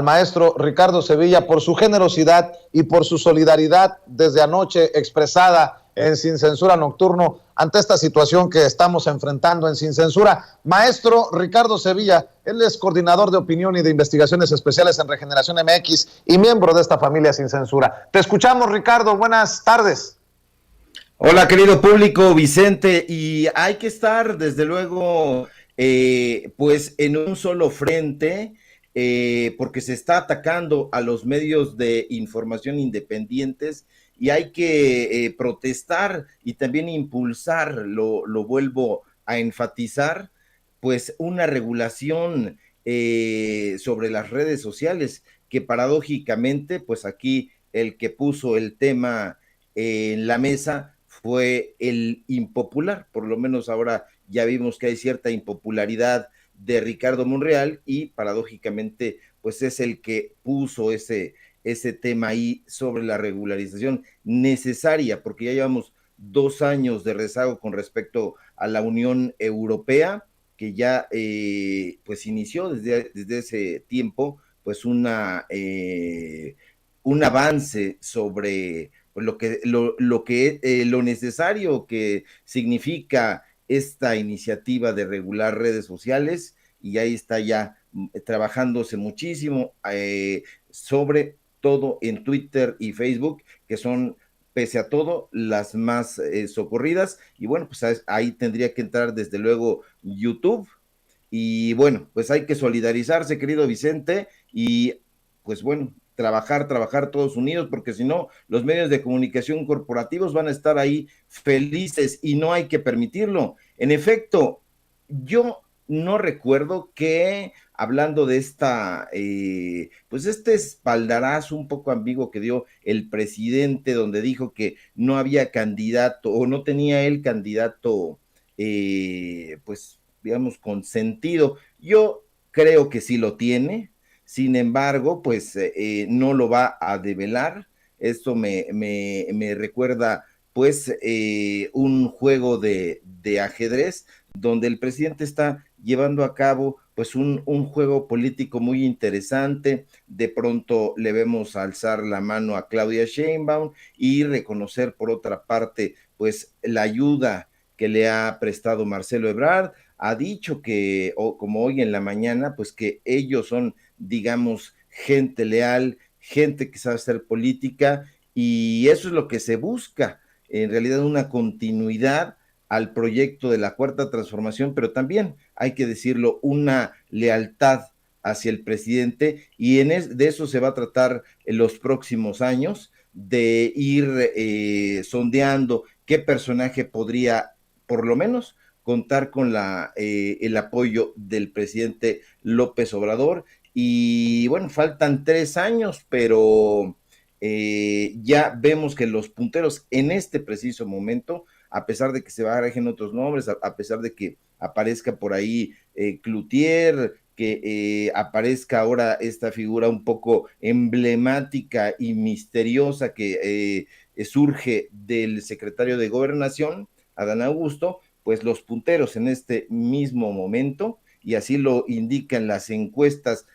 maestro Ricardo Sevilla por su generosidad y por su solidaridad desde anoche expresada en Sin Censura Nocturno ante esta situación que estamos enfrentando en Sin Censura. Maestro Ricardo Sevilla, él es coordinador de opinión y de investigaciones especiales en Regeneración MX y miembro de esta familia Sin Censura. Te escuchamos, Ricardo. Buenas tardes. Hola, querido público, Vicente, y hay que estar, desde luego, pues en un solo frente, porque se está atacando a los medios de información independientes y hay que protestar y también impulsar, lo vuelvo a enfatizar, pues una regulación sobre las redes sociales, que paradójicamente, pues aquí el que puso el tema en la mesa fue el impopular, por lo menos ahora ya vimos que hay cierta impopularidad de Ricardo Monreal y paradójicamente pues es el que puso ese tema ahí sobre la regularización necesaria, porque ya llevamos 2 años de rezago con respecto a la Unión Europea, que ya pues inició desde ese tiempo pues un avance sobre pues lo necesario que significa esta iniciativa de regular redes sociales, y ahí está ya trabajándose muchísimo, sobre todo en Twitter y Facebook, que son, pese a todo, las más socorridas. Y bueno, pues ahí tendría que entrar desde luego YouTube. Y bueno, pues hay que solidarizarse, querido Vicente, y pues bueno, trabajar todos unidos, porque si no, los medios de comunicación corporativos van a estar ahí felices y no hay que permitirlo. En efecto, yo no recuerdo que, hablando de pues este espaldarazo un poco ambiguo que dio el presidente, donde dijo que no había candidato o no tenía el candidato, pues digamos, consentido. Yo creo que sí lo tiene, sin embargo, pues no lo va a develar. Esto me recuerda pues un juego de ajedrez donde el presidente está llevando a cabo pues un juego político muy interesante. De pronto le vemos alzar la mano a Claudia Sheinbaum y reconocer por otra parte pues la ayuda que le ha prestado Marcelo Ebrard. Ha dicho que, como hoy en la mañana, pues que ellos son, digamos, gente leal, gente que sabe hacer política, y eso es lo que se busca, en realidad una continuidad al proyecto de la Cuarta Transformación, pero también, hay que decirlo, una lealtad hacia el presidente, y de eso se va a tratar en los próximos años, de ir sondeando qué personaje podría, por lo menos, contar con el apoyo del presidente López Obrador. Y bueno, faltan 3 años, pero ya vemos que los punteros en este preciso momento, a pesar de que se barajen otros nombres, a pesar de que aparezca por ahí Cloutier, que aparezca ahora esta figura un poco emblemática y misteriosa que surge del secretario de Gobernación, Adán Augusto, pues los punteros en este mismo momento, y así lo indican las encuestas,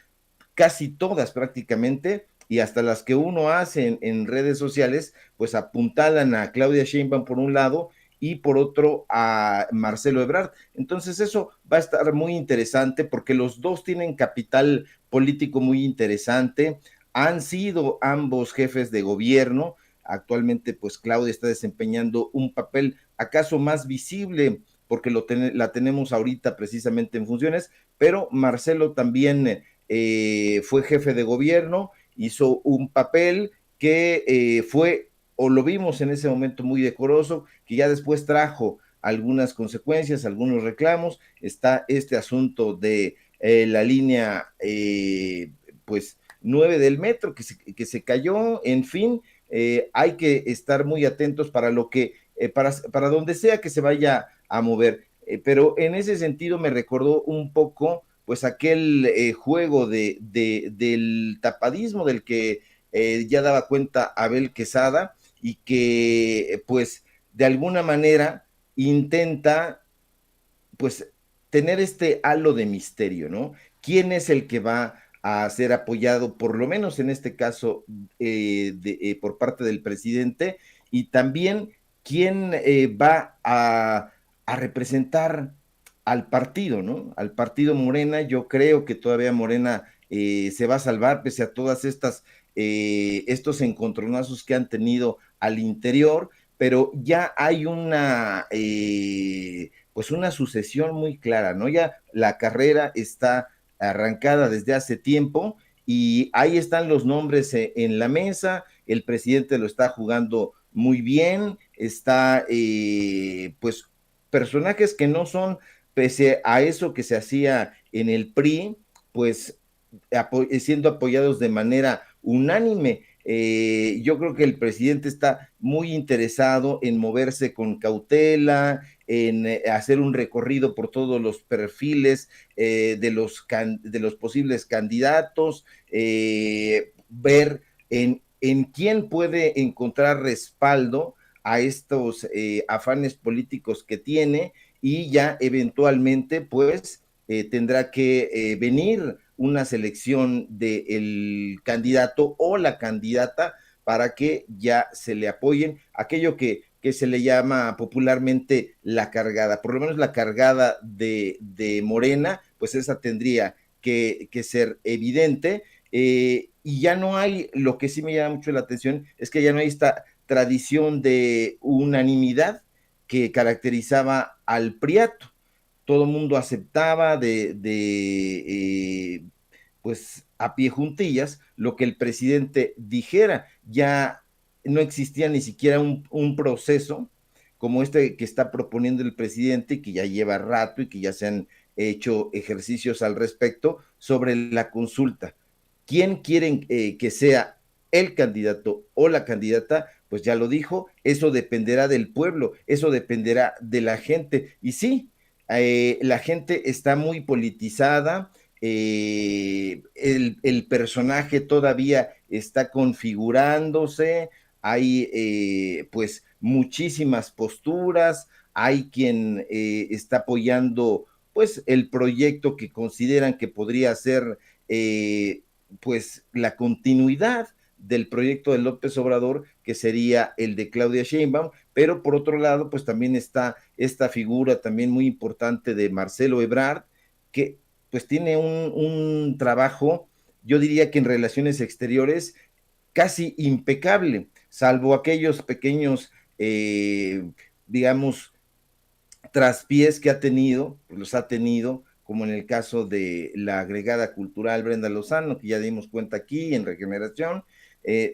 casi todas prácticamente, y hasta las que uno hace en redes sociales, pues apuntalan a Claudia Sheinbaum por un lado y por otro a Marcelo Ebrard. Entonces eso va a estar muy interesante porque los dos tienen capital político muy interesante, han sido ambos jefes de gobierno. Actualmente pues Claudia está desempeñando un papel acaso más visible porque la tenemos ahorita precisamente en funciones, pero Marcelo también fue jefe de gobierno, hizo un papel que fue, o lo vimos en ese momento, muy decoroso, que ya después trajo algunas consecuencias, algunos reclamos. Está este asunto de la línea pues 9 del metro que se cayó, en fin. Hay que estar muy atentos para lo que, para donde sea que se vaya a mover. Pero en ese sentido me recordó un poco pues aquel juego del tapadismo del que ya daba cuenta Abel Quesada, y que pues de alguna manera intenta pues tener este halo de misterio, ¿no? ¿Quién es el que va a ser apoyado, por lo menos en este caso, por parte del presidente, y también quién va a representar al partido, ¿no? Al partido Morena. Yo creo que todavía Morena se va a salvar pese a todas estos encontronazos que han tenido al interior, pero ya hay pues una sucesión muy clara, ¿no? Ya la carrera está arrancada desde hace tiempo y ahí están los nombres en la mesa, el presidente lo está jugando muy bien, está pues personajes que no son, pese a eso que se hacía en el PRI, pues siendo apoyados de manera unánime. Yo creo que el presidente está muy interesado en moverse con cautela, en hacer un recorrido por todos los perfiles de los posibles candidatos, ver en quién puede encontrar respaldo a estos afanes políticos que tiene, y ya eventualmente pues tendrá que venir una selección del candidato o la candidata para que ya se le apoyen aquello que se le llama popularmente la cargada, por lo menos la cargada de Morena, pues esa tendría que ser evidente, y ya no hay, lo que sí me llama mucho la atención es que ya no hay esta tradición de unanimidad que caracterizaba al Priato. Todo el mundo aceptaba pues a pie juntillas lo que el presidente dijera. Ya no existía ni siquiera un proceso como este que está proponiendo el presidente, que ya lleva rato y que ya se han hecho ejercicios al respecto sobre la consulta. ¿Quién quieren que sea el candidato o la candidata? Pues ya lo dijo, eso dependerá del pueblo, eso dependerá de la gente. Y sí, la gente está muy politizada, el personaje todavía está configurándose, hay pues muchísimas posturas, hay quien está apoyando pues el proyecto que consideran que podría ser pues la continuidad del proyecto de López Obrador, que sería el de Claudia Sheinbaum, pero por otro lado, pues también está esta figura también muy importante de Marcelo Ebrard, que pues tiene un trabajo, yo diría que en relaciones exteriores, casi impecable, salvo aquellos pequeños, digamos, traspiés que ha tenido, pues los ha tenido, como en el caso de la agregada cultural Brenda Lozano, que ya dimos cuenta aquí en Regeneración,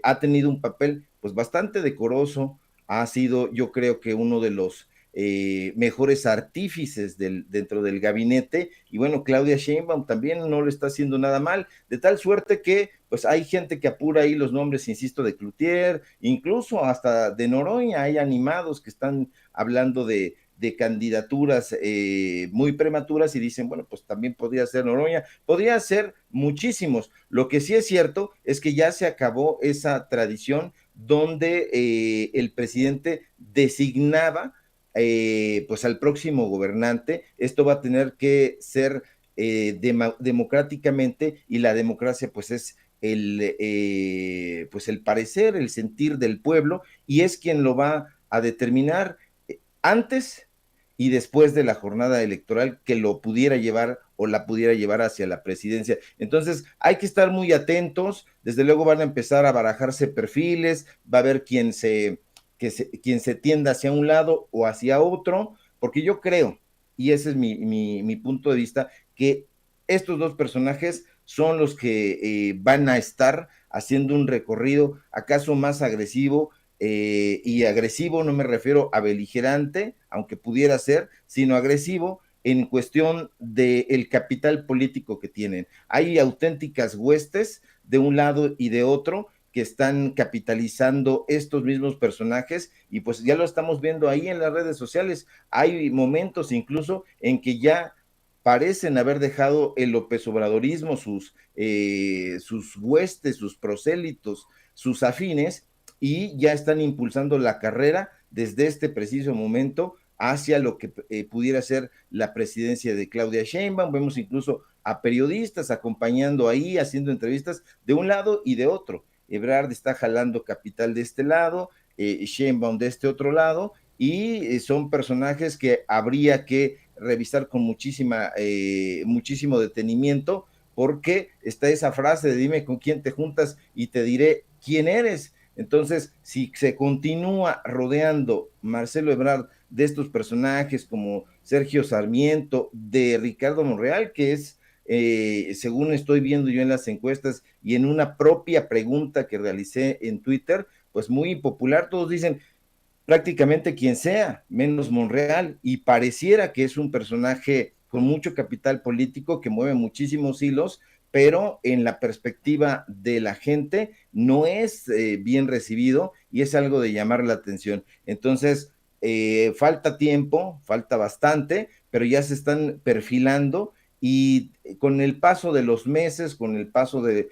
ha tenido un papel pues bastante decoroso, ha sido yo creo que uno de los mejores artífices dentro del gabinete, y bueno, Claudia Sheinbaum también no le está haciendo nada mal, de tal suerte que pues hay gente que apura ahí los nombres, insisto, de Cloutier, incluso hasta de Noroña, hay animados que están hablando de candidaturas muy prematuras y dicen, bueno, pues también podría ser Noroña, podría ser muchísimos. Lo que sí es cierto es que ya se acabó esa tradición donde el presidente designaba pues al próximo gobernante. Esto va a tener que ser democráticamente, y la democracia pues es pues el parecer, el sentir del pueblo, y es quien lo va a determinar antes y después de la jornada electoral que lo pudiera llevar o la pudiera llevar hacia la presidencia. Entonces hay que estar muy atentos, desde luego van a empezar a barajarse perfiles, va a haber quien se tienda hacia un lado o hacia otro, porque yo creo, y ese es mi punto de vista, que estos dos personajes son los que van a estar haciendo un recorrido acaso más agresivo, y agresivo no me refiero a beligerante, aunque pudiera ser, sino agresivo en cuestión del capital político que tienen. Hay auténticas huestes de un lado y de otro que están capitalizando estos mismos personajes, y pues ya lo estamos viendo ahí en las redes sociales. Hay momentos incluso en que ya parecen haber dejado el López Obradorismo, sus huestes, sus prosélitos, sus afines, y ya están impulsando la carrera desde este preciso momento hacia lo que pudiera ser la presidencia de Claudia Sheinbaum. Vemos incluso a periodistas, acompañando ahí, haciendo entrevistas de un lado y de otro. Ebrard está jalando capital de este lado, Sheinbaum de este otro lado, y son personajes que habría que revisar con muchísimo detenimiento, porque está esa frase de dime con quién te juntas y te diré quién eres. Entonces, si se continúa rodeando Marcelo Ebrard de estos personajes como Sergio Sarmiento, de Ricardo Monreal, que es, según estoy viendo yo en las encuestas y en una propia pregunta que realicé en Twitter, pues muy popular, todos dicen prácticamente quien sea, menos Monreal, y pareciera que es un personaje con mucho capital político que mueve muchísimos hilos, pero en la perspectiva de la gente no es bien recibido y es algo de llamar la atención. Entonces, falta tiempo, falta bastante, pero ya se están perfilando y con el paso de los meses, con el paso de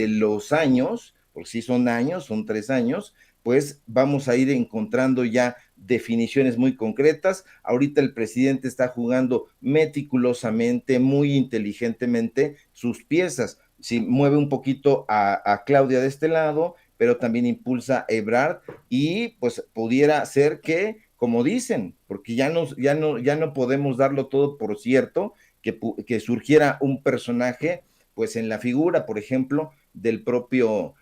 los años, porque sí son años, son 3 años, pues vamos a ir encontrando ya definiciones muy concretas. Ahorita el presidente está jugando meticulosamente, muy inteligentemente sus piezas. Si mueve un poquito a Claudia de este lado, pero también impulsa a Ebrard y pues pudiera ser que, como dicen, porque ya no podemos darlo todo por cierto, que surgiera un personaje, pues en la figura, por ejemplo, del propio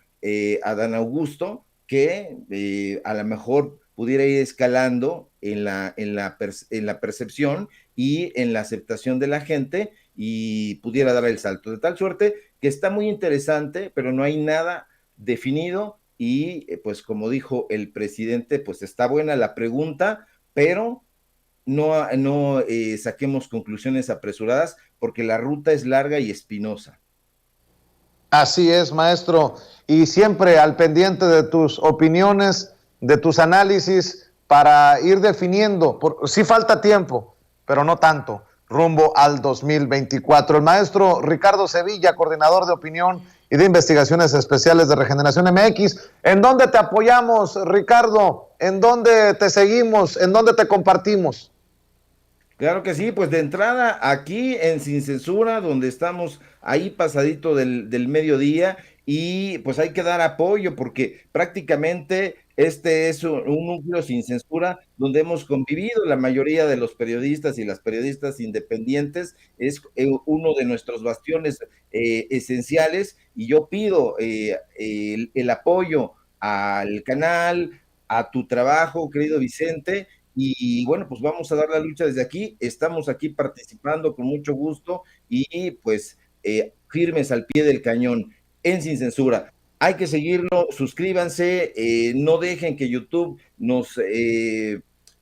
Adán Augusto, que a lo mejor pudiera ir escalando en la percepción y en la aceptación de la gente y pudiera dar el salto. De tal suerte que está muy interesante, pero no hay nada definido y pues como dijo el presidente, pues está buena la pregunta, pero no saquemos conclusiones apresuradas porque la ruta es larga y espinosa. Así es, maestro, y siempre al pendiente de tus opiniones, de tus análisis, para ir definiendo, sí falta tiempo, pero no tanto, rumbo al 2024. El maestro Ricardo Sevilla, coordinador de opinión y de investigaciones especiales de Regeneración MX. ¿En dónde te apoyamos, Ricardo? ¿En dónde te seguimos? ¿En dónde te compartimos? Claro que sí, pues de entrada aquí en Sin Censura, donde estamos ahí pasadito del mediodía y pues hay que dar apoyo porque prácticamente este es un núcleo sin censura donde hemos convivido la mayoría de los periodistas y las periodistas independientes, es uno de nuestros bastiones esenciales y yo pido el apoyo al canal, a tu trabajo, querido Vicente, y bueno, pues vamos a dar la lucha desde aquí. Estamos aquí participando con mucho gusto y pues firmes al pie del cañón en Sin Censura. Hay que seguirlo, suscríbanse, no dejen que YouTube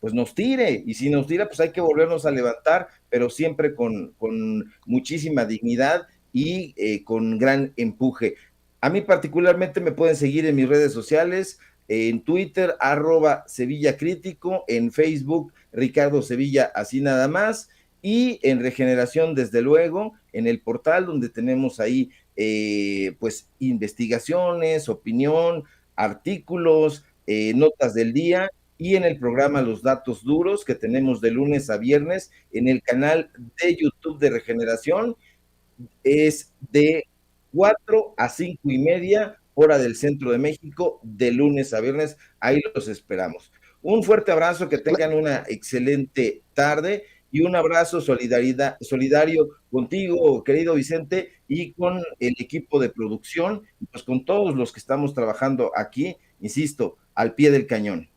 pues nos tire, y si nos tira, pues hay que volvernos a levantar, pero siempre con muchísima dignidad y con gran empuje. A mí particularmente me pueden seguir en mis redes sociales, en Twitter, @Sevilla Crítico, en Facebook, Ricardo Sevilla, así nada más, y en Regeneración, desde luego, en el portal donde tenemos ahí, pues, investigaciones, opinión, artículos, notas del día, y en el programa Los Datos Duros, que tenemos de lunes a viernes, en el canal de YouTube de Regeneración, es de 4 a 5:30, hora del centro de México, de lunes a viernes. Ahí los esperamos. Un fuerte abrazo, que tengan una excelente tarde y un abrazo solidario contigo, querido Vicente, y con el equipo de producción, y pues con todos los que estamos trabajando aquí, insisto, al pie del cañón.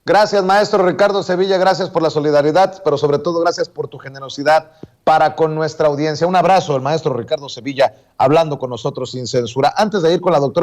Gracias, maestro Ricardo Sevilla, gracias por la solidaridad, pero sobre todo gracias por tu generosidad para con nuestra audiencia. Un abrazo, el maestro Ricardo Sevilla, hablando con nosotros sin censura. Antes de ir con la doctora